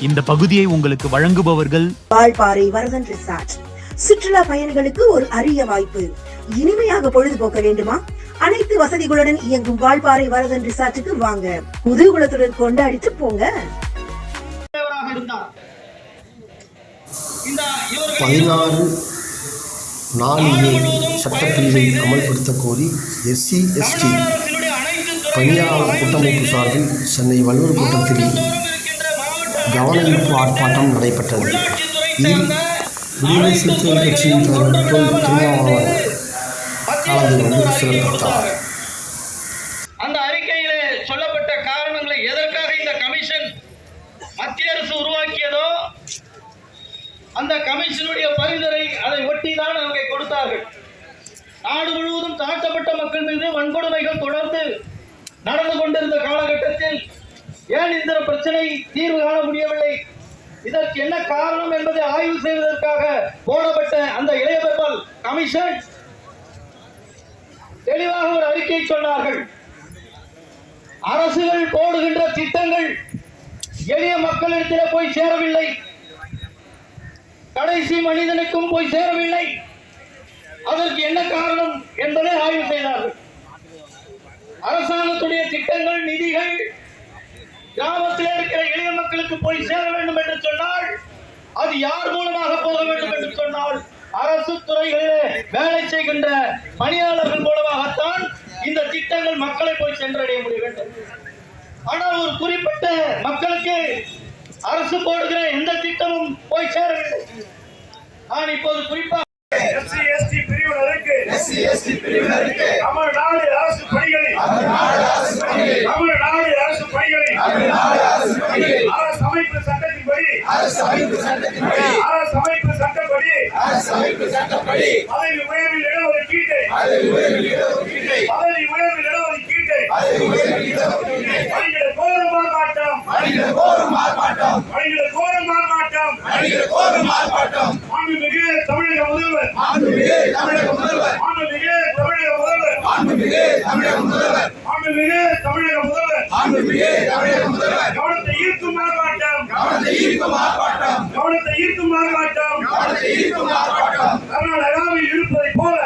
இந்த பகுதியை உங்களுக்கு வழங்குபவர்கள் வால்பாறை வரதன் ரிசார்ட். சுற்றுலா பயணிகளுக்கு ஒரு அரிய வாய்ப்பு. இனிமையாக பொழுதுபோக்க வேண்டுமா? அனைத்து வசதிகளுடன் இயங்கும் வால்பாறை வரதன் ரிசார்ட்டுக்கு வாங்க. குதூகலத்துடன் கொண்டாடிட்டு போங்க. 16(4)A சட்டப்பிரிவை அமல்படுத்த கோரி SC/ST பணியாளர் கூட்டமைப்பு சார்பில் சென்னை வள்ளுவர் கோட்டத்தில் கவனஈர்ப்பு ஆர்ப்பாட்டம் நடைபெற்றது. இதில் விடுதலை சிறுத்தைகள் கட்சியின் தலைவர் திருமாவளவன் கலந்து கொண்டு சிறப்பித்தார். அந்த அறிக்கையிலே சொல்லப்பட்ட காரணங்களை எதற்காக இந்த கமிஷன் மத்திய அரசு உருவாக்கியதோ அந்த கமிஷனுடைய பரிந்துரை அதை ஒட்டிதான் அங்கே கொடுத்தார்கள். நாடு முழுவதும் தாழ்த்தப்பட்ட மக்கள் மீது வன்கொடுமைகள் தொடர்ந்து நடந்து கொண்டிருந்த காலகட்டத்தில் ஏன் இந்த பிரச்சனை தீர்வு காண முடியவில்லை, இதற்கு என்ன காரணம் என்பதை ஆய்வு செய்வதற்காக போடப்பட்ட அந்த இளைய பெருமாள் கமிஷன் தெளிவாக ஒரு அறிக்கை சொன்னார்கள். அரசுகள் போடுகின்ற திட்டங்கள் எளிய மக்களிடத்தில் போய் சேரவில்லை, கடைசி மனிதனுக்கும் போய் சேரவில்லை. அதற்கு என்ன காரணம் என்பதை ஆய்வு செய்தார்கள். அரசாங்கத்துடைய திட்டங்கள் நிதிகள் கிராமத்தில் இருக்கிற எளிய மக்களுக்கு போய் சேர வேண்டும் என்று சொன்னால் அது யார் மூலமாக போக வேண்டும் என்று சொன்னால் அரசு துறைகளிலே வேலை செய்கின்ற பணியாளர்கள் மூலமாகத்தான் இந்த திட்டங்கள் மக்களை போய் சென்றடைய முடிய வேண்டும். ஆனால் ஒரு குறிப்பிட்ட மக்களுக்கு அரசு போடுகிற எந்த திட்டமும் போய் சேரவில்லை. நான் இப்போது குறிப்பாக SC/ST பிரிவினருக்கு தமிழ்நாடு அரசு பணிகளில் அரசமைப்பு சட்டத்தின்படி பதவி உயர்வில் இடஒதுக்கீட்டை வழங்கிட கோரும் ஆர்ப்பாட்டம் மாண்புமிகு தமிழக முதல்வர் கவனத்தை ஈர்க்கும் ஆர்ப்பாட்டம் கர்நாடகாவில் இருப்பதைப் போல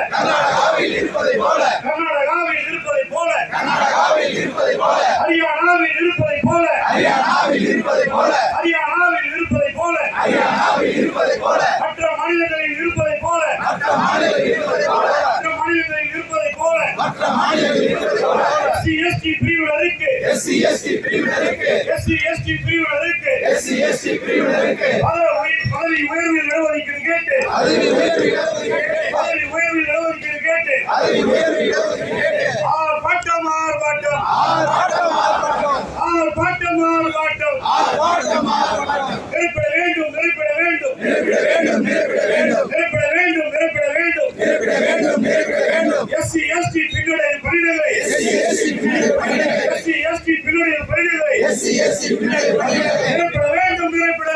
ஹரியானாவில் இருப்பதைப் போல மற்ற மாநிலங்களில் இருப்பதைப் போல SC/ST பிரிவினருக்கு பதவி உயர்வில் இடஒதுக்கீடு கேட்டு ஆர்ப்பாட்டம் நிறைப்பட வேண்டும். SC/ST பின்னுடைய பணிகளை நிறைப்பட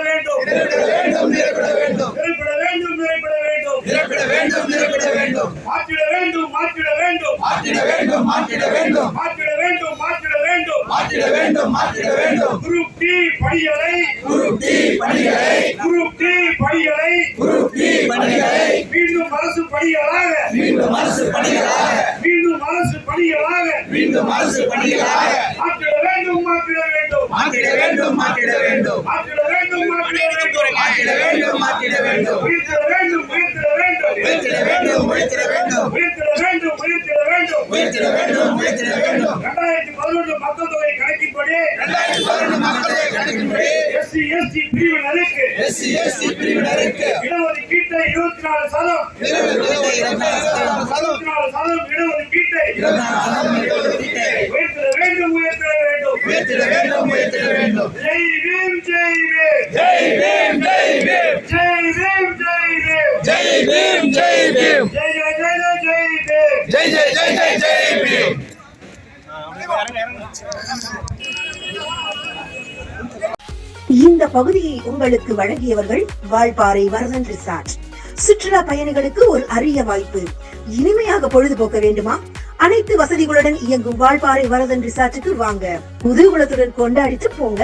வேண்டும். குரூப் டி பணிகளை மீண்டும் அரசு பணிகளாக மாற்றிட வேண்டும். உயர்த்திட வேண்டும். 2011 மக்கள் தொகை கணக்கின்படி SC/ST பிரிவினருக்கு இடஒதுக்கீட்டை 24% இடஒதுக்கீட்டை உயர்த்திட வேண்டும். ஜெய் பீம். இந்த பகுதியை உங்களுக்கு வழங்கியவர்கள் வால்பாறை வரதன் ரிசார்ட். சுற்றுலா பயணிகளுக்கு ஒரு அரிய வாய்ப்பு. இனிமையாக பொழுதுபோக்க வேண்டுமா? அனைத்து வசதிகளுடன் இயங்கும் வால்பாறை வரதன் ரிசார்ட்டுக்கு வாங்க. குதூகலத்துடன் கொண்டாடிட்டு போங்க.